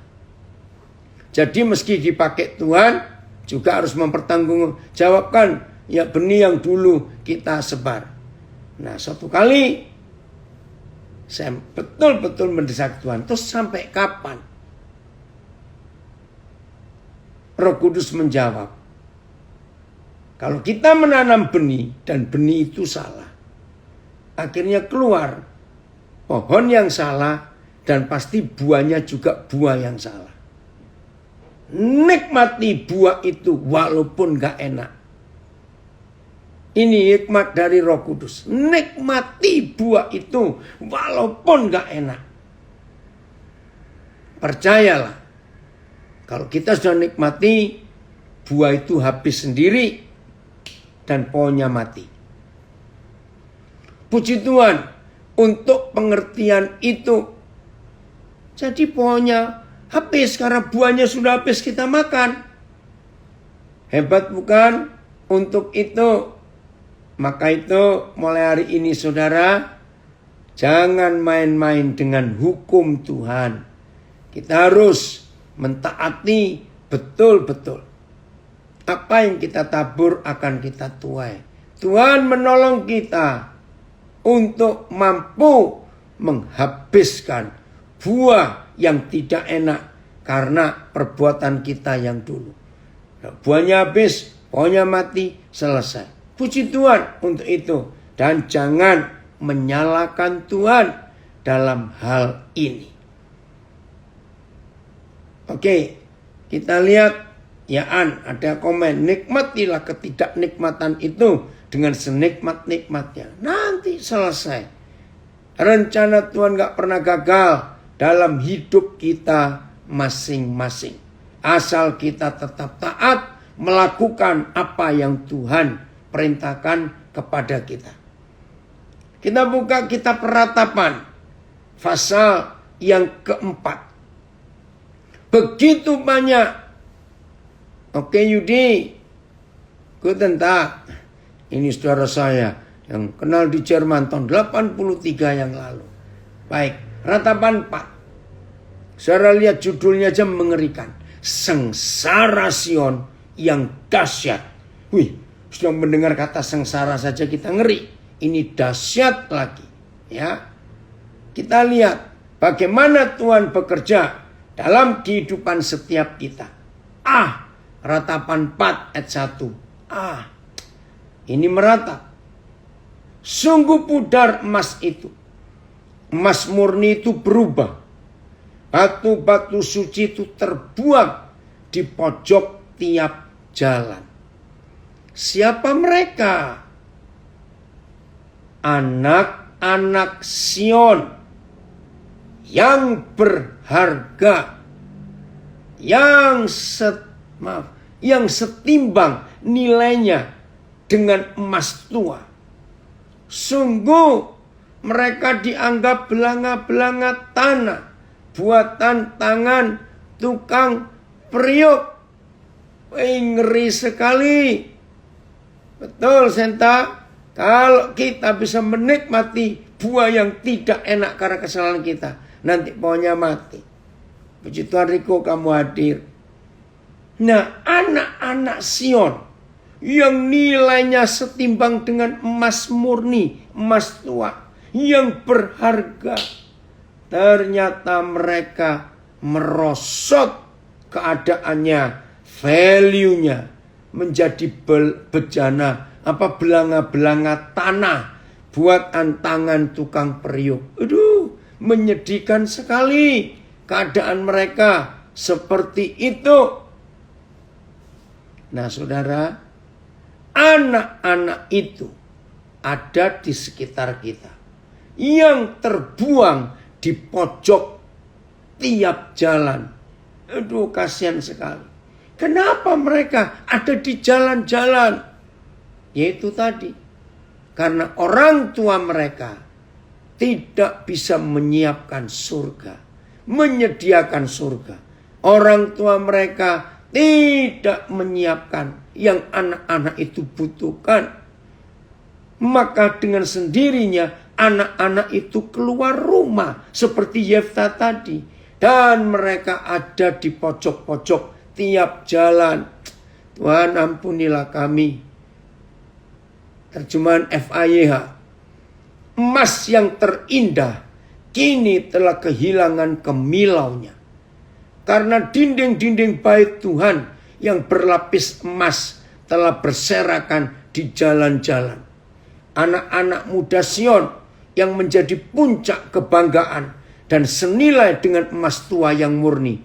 Speaker 1: Jadi meski dipakai Tuhan, juga harus mempertanggungjawabkan ya benih yang dulu kita sebar. Nah, suatu kali saya betul-betul mendesak Tuhan. Terus sampai kapan? Roh Kudus menjawab, kalau kita menanam benih dan benih itu salah, akhirnya keluar pohon yang salah dan pasti buahnya juga buah yang salah. Nikmati buah itu walaupun gak enak. Ini hikmat dari Roh Kudus. Nikmati buah itu walaupun gak enak. Percayalah, kalau kita sudah nikmati, buah itu habis sendiri dan pohonnya mati. Puji Tuhan untuk pengertian itu. Jadi pohonnya habis karena buahnya sudah habis kita makan. Hebat bukan? Untuk itu, maka itu mulai hari ini saudara, jangan main-main dengan hukum Tuhan. Kita harus mentaati betul-betul. Apa yang kita tabur akan kita tuai. Tuhan menolong kita untuk mampu menghabiskan buah yang tidak enak karena perbuatan kita yang dulu. Buahnya habis, pohonnya mati, selesai. Puji Tuhan untuk itu. Dan jangan menyalahkan Tuhan dalam hal ini. Oke, kita lihat ya ada komen. Nikmatilah ketidaknikmatan itu dengan senikmat-nikmatnya. Nanti selesai. Rencana Tuhan gak pernah gagal dalam hidup kita masing-masing. Asal kita tetap taat melakukan apa yang Tuhan perintahkan kepada kita. Kita buka kitab Ratapan pasal yang keempat. Begitu banyak. Oke Yudi, guten Tag. Ini saudara saya yang kenal di Jerman tahun 83 yang lalu. Baik, Ratapan 4. Saudara lihat judulnya aja mengerikan. Sengsara Sion yang dahsyat. Wih, sudah mendengar kata sengsara saja kita ngeri. Ini dahsyat lagi. Ya, kita lihat bagaimana Tuhan bekerja dalam kehidupan setiap kita. Ratapan 4 ayat 1. Ini meratap. Sungguh pudar emas itu. Emas murni itu berubah. Batu-batu suci itu terbuang di pojok tiap jalan. Siapa mereka? Anak-anak Sion yang berharga, yang setimbang nilainya dengan emas tua. Sungguh mereka dianggap belanga-belanga tanah, buatan tangan tukang periuk. Ngeri sekali. Betul Senta. Kalau kita bisa menikmati buah yang tidak enak karena kesalahan kita, nanti pohonnya mati. Puji Tuhan Riko kamu hadir. Nah, anak-anak Sion yang nilainya setimbang dengan emas murni, emas tua, yang berharga. Ternyata mereka merosot keadaannya, value-nya menjadi bejana, belanga-belanga tanah, buatan tangan tukang periuk. Aduh, menyedihkan sekali keadaan mereka seperti itu. Nah saudara, anak-anak itu ada di sekitar kita, yang terbuang di pojok tiap jalan. Aduh, kasihan sekali. Kenapa mereka ada di jalan-jalan? Yaitu tadi, karena orang tua mereka tidak bisa menyiapkan surga, menyediakan surga. Orang tua mereka tidak menyiapkan yang anak-anak itu butuhkan. Maka dengan sendirinya anak-anak itu keluar rumah seperti Yefta tadi. Dan mereka ada di pojok-pojok tiap jalan. Tuhan ampunilah kami. Terjemahan FAYH. Emas yang terindah kini telah kehilangan kemilaunya. Karena dinding-dinding bait Tuhan yang berlapis emas telah berserakan di jalan-jalan. Anak-anak muda Sion yang menjadi puncak kebanggaan dan senilai dengan emas tua yang murni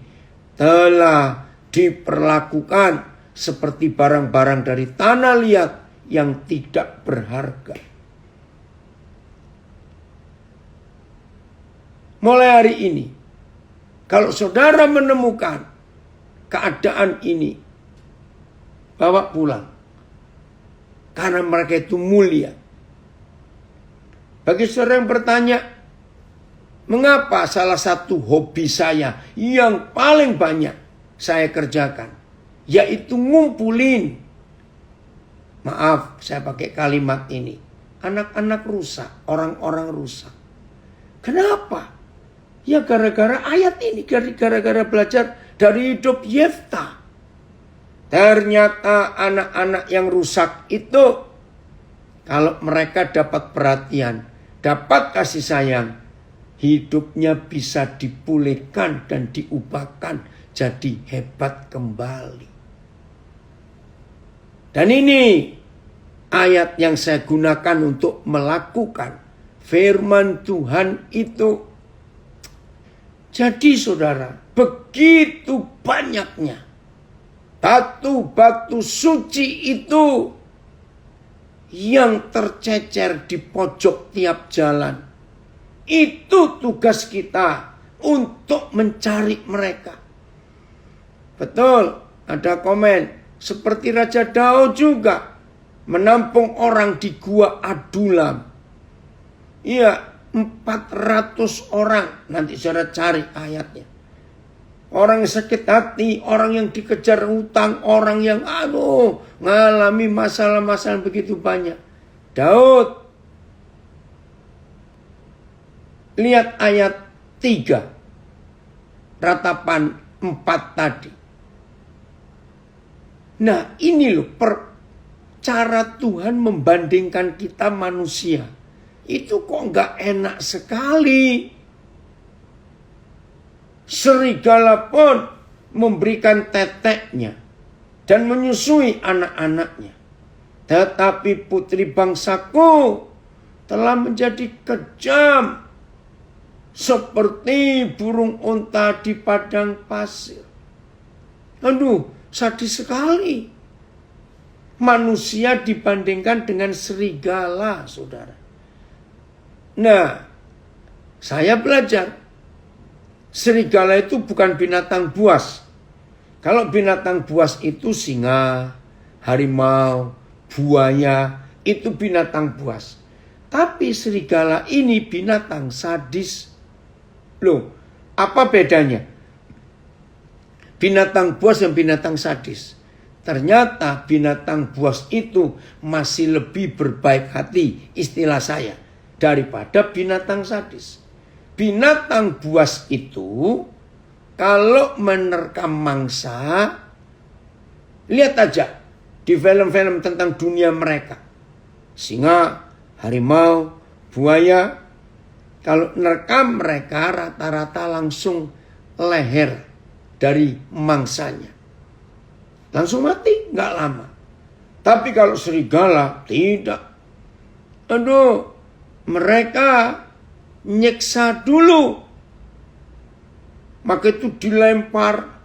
Speaker 1: telah diperlakukan seperti barang-barang dari tanah liat yang tidak berharga. Mulai hari ini, kalau saudara menemukan keadaan ini, bawa pulang. Karena mereka itu mulia. Bagi saudara yang bertanya, mengapa salah satu hobi saya yang paling banyak saya kerjakan, yaitu ngumpulin Maaf, saya pakai kalimat ini. Anak-anak rusak, orang-orang rusak. Kenapa? Ya gara-gara ayat ini, gara-gara belajar dari hidup Yefta. Ternyata anak-anak yang rusak itu, kalau mereka dapat perhatian, dapat kasih sayang, hidupnya bisa dipulihkan dan diubahkan jadi hebat kembali. Dan ini ayat yang saya gunakan untuk melakukan firman Tuhan itu. Jadi saudara, begitu banyaknya batu-batu suci itu yang tercecer di pojok tiap jalan. Itu tugas kita untuk mencari mereka. Betul, ada komen. Seperti Raja Daud juga menampung orang di gua Adulam. Iya, 400 orang. Nanti saudara cari ayatnya. Orang yang sakit hati, orang yang dikejar hutang, orang yang ngalami masalah-masalah begitu banyak. Daud, lihat ayat 3. Ratapan 4 tadi. Nah ini loh cara Tuhan membandingkan kita manusia. Itu kok nggak enak sekali. Serigala pun memberikan teteknya dan menyusui anak-anaknya. Tetapi putri bangsaku telah menjadi kejam seperti burung unta di padang pasir. Aduh, sadis sekali. Manusia dibandingkan dengan serigala, saudara. Nah, saya belajar. Serigala itu bukan binatang buas. Kalau binatang buas itu singa, harimau, buaya, itu binatang buas. Tapi serigala ini binatang sadis. Loh, apa bedanya? Binatang buas dan binatang sadis. Ternyata binatang buas itu masih lebih berbaik hati, istilah saya, daripada binatang sadis. Binatang buas itu kalau menerkam mangsa, lihat aja di film-film tentang dunia mereka. Singa, harimau, buaya, kalau menerkam mereka rata-rata langsung leher dari mangsanya. Langsung mati, nggak lama. Tapi kalau serigala, tidak. Aduh, mereka nyeksa dulu. Maka itu dilempar.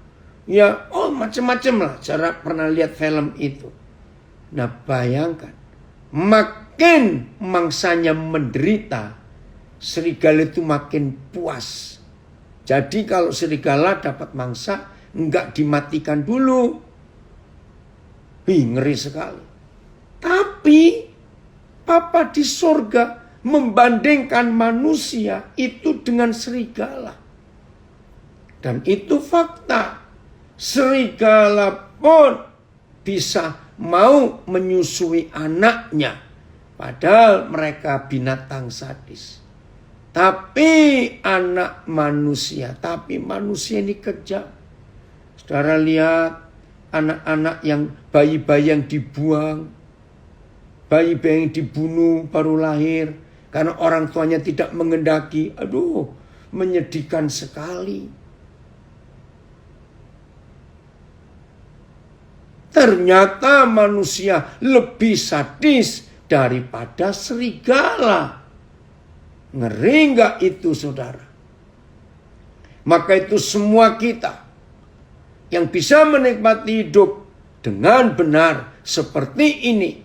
Speaker 1: Ya, macam-macam lah. Cara pernah lihat film itu. Nah, bayangkan. Makin mangsanya menderita, serigala itu makin puas. Jadi kalau serigala dapat mangsa, nggak dimatikan dulu. Ngeri sekali. Tapi Papa di sorga membandingkan manusia itu dengan serigala. Dan itu fakta. Serigala pun bisa mau menyusui anaknya. Padahal mereka binatang sadis. Tapi anak manusia. Tapi manusia ini kejam. Saudara lihat. Anak-anak yang bayi-bayi yang dibuang, bayi-bayi yang dibunuh baru lahir karena orang tuanya tidak mengendaki. Aduh, menyedihkan sekali. Ternyata manusia lebih sadis daripada serigala. Ngeri nggak itu, saudara? Maka itu semua kita yang bisa menikmati hidup dengan benar seperti ini.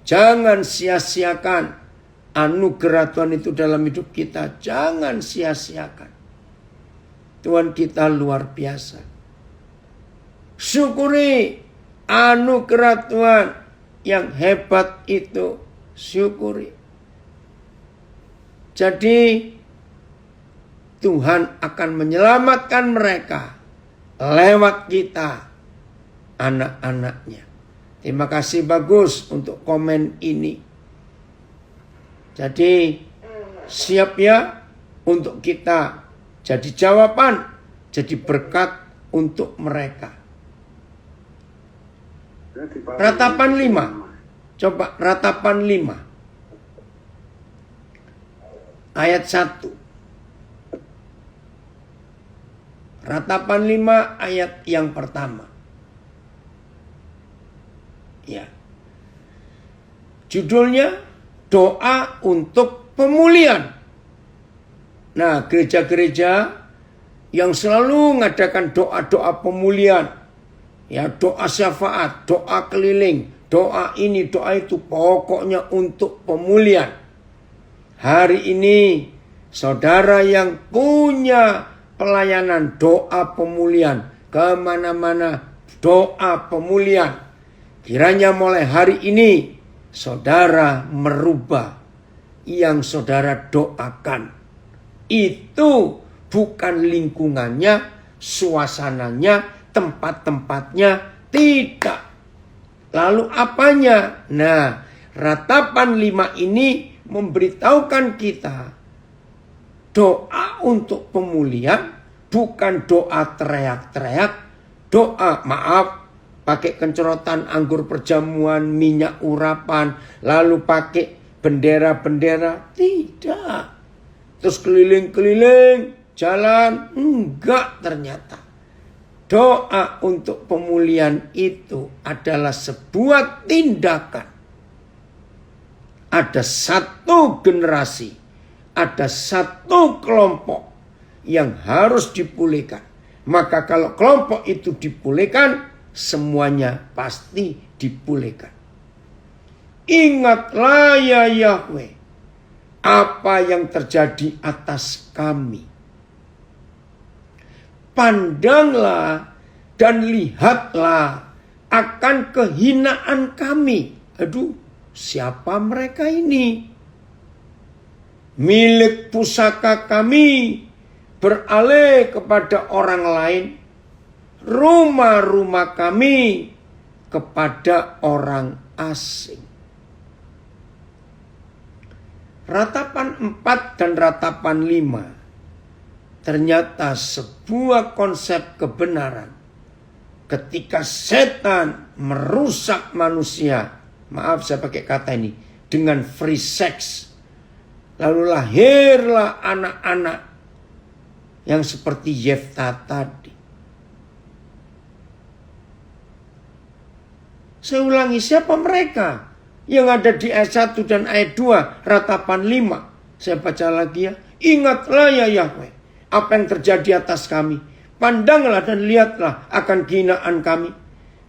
Speaker 1: Jangan sia-siakan anugerah Tuhan itu dalam hidup kita. Jangan sia-siakan. Tuhan kita luar biasa. Syukuri anugerah Tuhan yang hebat itu. Syukuri. Jadi Tuhan akan menyelamatkan mereka lewat kita, anak-anaknya. Terima kasih bagus untuk komen ini. Jadi siap ya untuk kita jadi jawaban, jadi berkat untuk mereka. Ratapan 5. Coba ratapan 5. Ayat 1. Ratapan 5 ayat yang pertama. Ya. Judulnya doa untuk pemulihan. Nah, gereja-gereja yang selalu mengadakan doa-doa pemulihan, ya, doa syafaat, doa keliling, doa ini, doa itu, pokoknya untuk pemulihan. Hari ini saudara yang punya pelayanan doa pemulihan, kemana-mana doa pemulihan, kiranya mulai hari ini saudara merubah yang saudara doakan. Itu bukan lingkungannya, suasananya, tempat-tempatnya, tidak. Lalu apanya? Nah, ratapan 5 ini memberitahukan kita doa untuk pemulihan bukan doa teriak-teriak, doa pakai kencorotan anggur perjamuan, minyak urapan, lalu pakai bendera-bendera, tidak. Terus keliling-keliling jalan, enggak ternyata. Doa untuk pemulihan itu adalah sebuah tindakan. Ada satu generasi, ada satu kelompok yang harus dipulihkan. Maka kalau kelompok itu dipulihkan, semuanya pasti dipulihkan. Ingatlah ya Yahweh, apa yang terjadi atas kami. Pandanglah dan lihatlah akan kehinaan kami. Aduh, siapa mereka ini? Milik pusaka kami beralih kepada orang lain. Rumah-rumah kami kepada orang asing. Ratapan 4 dan ratapan 5 ternyata sebuah konsep kebenaran. Ketika setan merusak manusia, maaf saya pakai kata ini, dengan free sex, lalu lahirlah anak-anak yang seperti Yefta tadi. Saya ulangi, siapa mereka yang ada di ayat 1 dan ayat 2 ratapan 5? Saya baca lagi ya. Ingatlah ya Yahweh, apa yang terjadi atas kami. Pandanglah dan lihatlah akan kehinaan kami.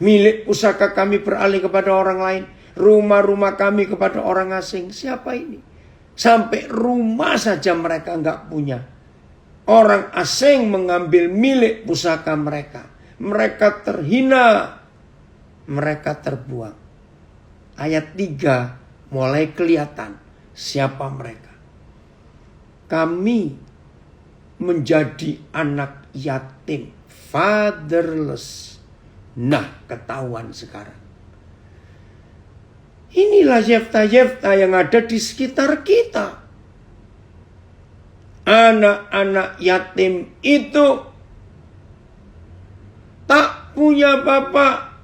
Speaker 1: Milik pusaka kami beralih kepada orang lain. Rumah-rumah kami kepada orang asing. Siapa ini? Sampai rumah saja mereka enggak punya. Orang asing mengambil milik pusaka mereka. Mereka terhina. Mereka terbuang. Ayat 3 mulai kelihatan siapa mereka. Kami menjadi anak yatim, fatherless. Nah, ketahuan sekarang. Inilah Yefta-Yefta yang ada di sekitar kita. Anak-anak yatim itu tak punya bapak.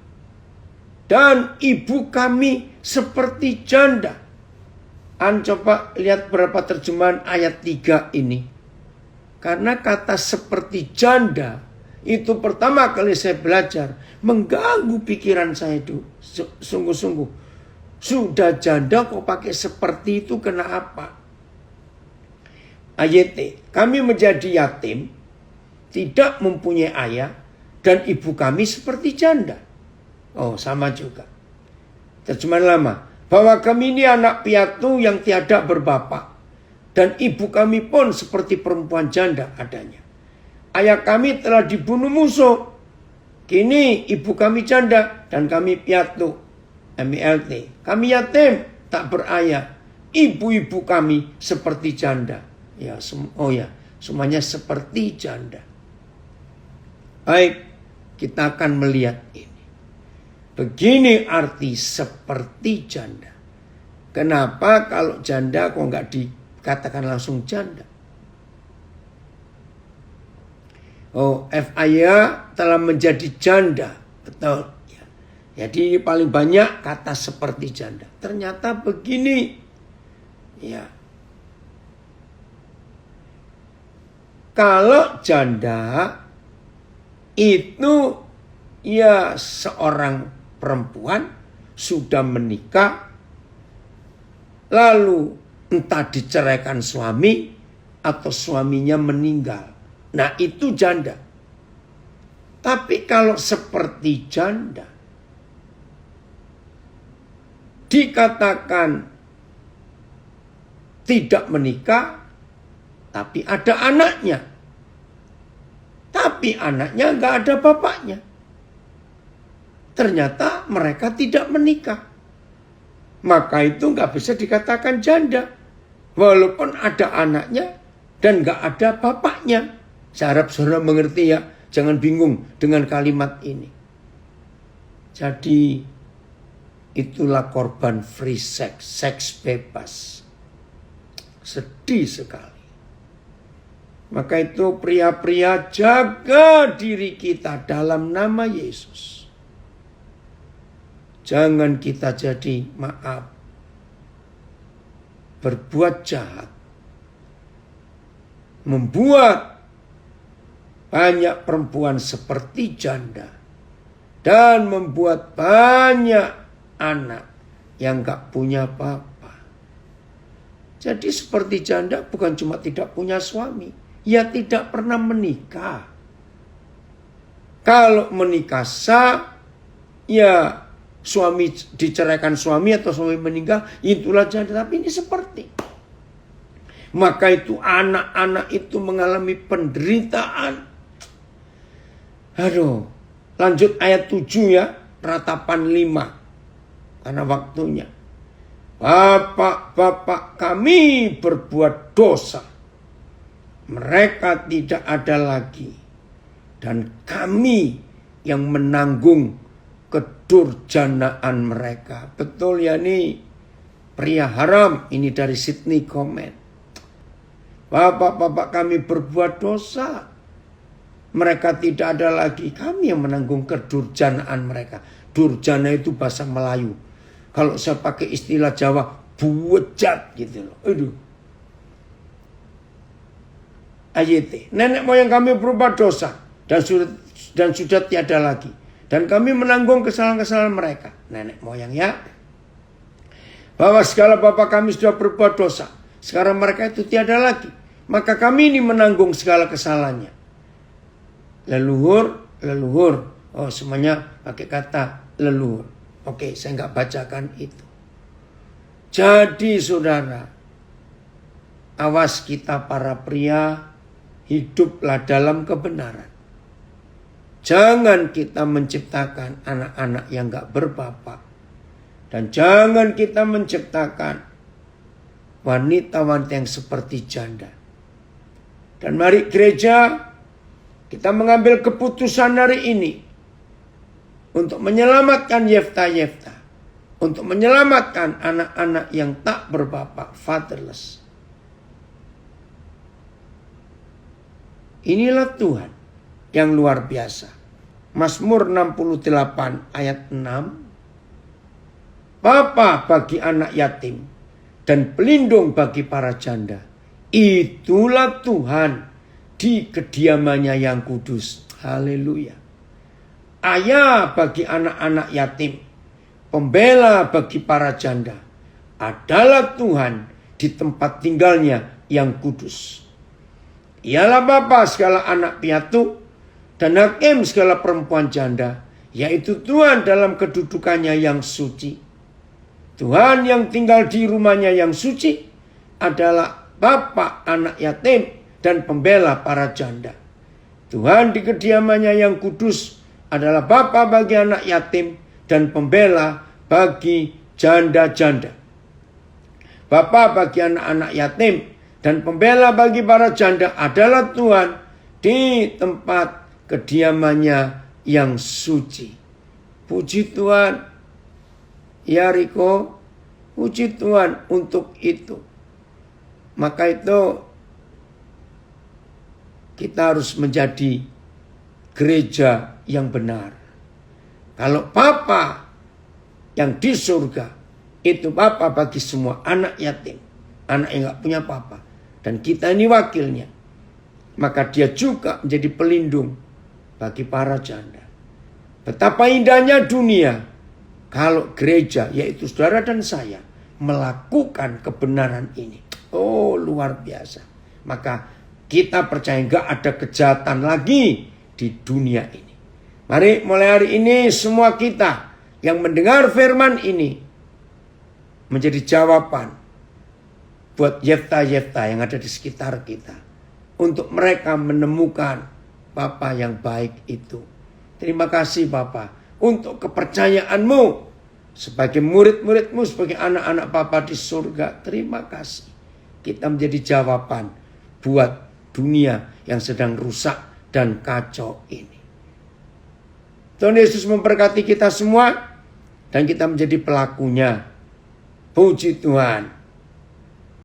Speaker 1: Dan ibu kami seperti janda. Coba lihat berapa terjemahan ayat 3 ini. Karena kata seperti janda itu pertama kali saya belajar mengganggu pikiran saya itu. Sungguh-sungguh. Sudah janda kok pakai seperti itu, kenapa? Ayat kami menjadi yatim, tidak mempunyai ayah, dan ibu kami seperti janda. Oh, sama juga. Terjemahan lama. Bahwa kami ini anak piatu yang tiada berbapak. Dan ibu kami pun seperti perempuan janda adanya. Ayah kami telah dibunuh musuh. Kini ibu kami janda dan kami piatu. MILT. Kami yatim, tak berayah. Ibu-ibu kami seperti janda. Ya, semuanya seperti janda. Baik, kita akan melihat ini. Begini arti seperti janda. Kenapa kalau janda kok nggak dikatakan langsung janda? Oh, F.A.Y.A telah menjadi janda. Betul. Ya. Jadi paling banyak kata seperti janda. Ternyata begini. Ya. Kalau janda itu ya seorang perempuan sudah menikah, lalu entah diceraikan suami atau suaminya meninggal. Nah itu janda. Tapi kalau seperti janda, dikatakan tidak menikah, tapi ada anaknya. Tapi anaknya nggak ada bapaknya. Ternyata mereka tidak menikah. Maka itu nggak bisa dikatakan janda. Walaupun ada anaknya dan nggak ada bapaknya. Saya harap saudara mengerti ya. Jangan bingung dengan kalimat ini. Jadi itulah korban free sex. Seks bebas. Sedih sekali. Maka itu pria-pria jaga diri kita dalam nama Yesus. Jangan kita jadi berbuat jahat. Membuat banyak perempuan seperti janda. Dan membuat banyak anak yang gak punya apa-apa. Jadi seperti janda bukan cuma tidak punya suami. Ya tidak pernah menikah. Kalau menikah sah, ya suami diceraikan suami atau suami meninggal, itulah janda. Tapi ini seperti. Maka itu anak-anak itu mengalami penderitaan. Aduh, lanjut ayat 7 ya, ratapan 5. Karena waktunya. Bapak-bapak kami berbuat dosa. Mereka tidak ada lagi. Dan kami yang menanggung kedurjanaan mereka. Betul ya nih. Pria haram. Ini dari Sydney Comment. Bapak-bapak kami berbuat dosa. Mereka tidak ada lagi. Kami yang menanggung kedurjanaan mereka. Durjana itu bahasa Melayu. Kalau saya pakai istilah Jawa, buwejat gitu loh. Aduh. AYT. Nenek moyang kami berbuat dosa dan sudah tiada lagi. Dan kami menanggung kesalahan-kesalahan mereka. Nenek moyang ya. Bahwa segala bapak kami sudah berbuat dosa. Sekarang mereka itu tiada lagi. Maka kami ini menanggung segala kesalahannya. Leluhur. Oh semuanya pakai kata leluhur. Oke, saya nggak bacakan itu. Jadi saudara, awas kita para pria, hiduplah dalam kebenaran. Jangan kita menciptakan anak-anak yang gak berbapak. Dan jangan kita menciptakan wanita-wanita yang seperti janda. Dan mari gereja, kita mengambil keputusan hari ini. Untuk menyelamatkan Yefta. Untuk menyelamatkan anak-anak yang tak berbapak, fatherless. Inilah Tuhan yang luar biasa. Mazmur 68 ayat 6. Bapa bagi anak yatim dan pelindung bagi para janda. Itulah Tuhan di kediamannya yang kudus. Haleluya. Ayah bagi anak-anak yatim, pembela bagi para janda. Adalah Tuhan di tempat tinggalnya yang kudus. Ialah bapa segala anak piatu dan hakim segala perempuan janda, yaitu Tuhan dalam kedudukannya yang suci. Tuhan yang tinggal di rumahnya yang suci adalah bapa anak yatim dan pembela para janda. Tuhan di kediamannya yang kudus adalah bapa bagi anak yatim dan pembela bagi janda-janda. Bapa bagi anak-anak yatim dan pembela bagi para janda adalah Tuhan di tempat kediamannya yang suci. Puji Tuhan. Ya Riko, puji Tuhan untuk itu. Maka itu kita harus menjadi gereja yang benar. Kalau Bapa yang di surga, itu Bapa bagi semua anak yatim, anak yang gak punya papa. Dan kita ini wakilnya. Maka dia juga menjadi pelindung bagi para janda. Betapa indahnya dunia kalau gereja, yaitu saudara dan saya, melakukan kebenaran ini. Oh, luar biasa. Maka kita percaya gak ada kejahatan lagi di dunia ini. Mari mulai hari ini semua kita yang mendengar firman ini menjadi jawaban buat Yefta-Yefta yang ada di sekitar kita. Untuk mereka menemukan Bapa yang baik itu. Terima kasih Bapa untuk kepercayaanmu sebagai murid-muridmu, sebagai anak-anak Bapa di surga. Terima kasih. Kita menjadi jawaban buat dunia yang sedang rusak dan kacau ini. Tuhan Yesus memberkati kita semua dan kita menjadi pelakunya. Puji Tuhan.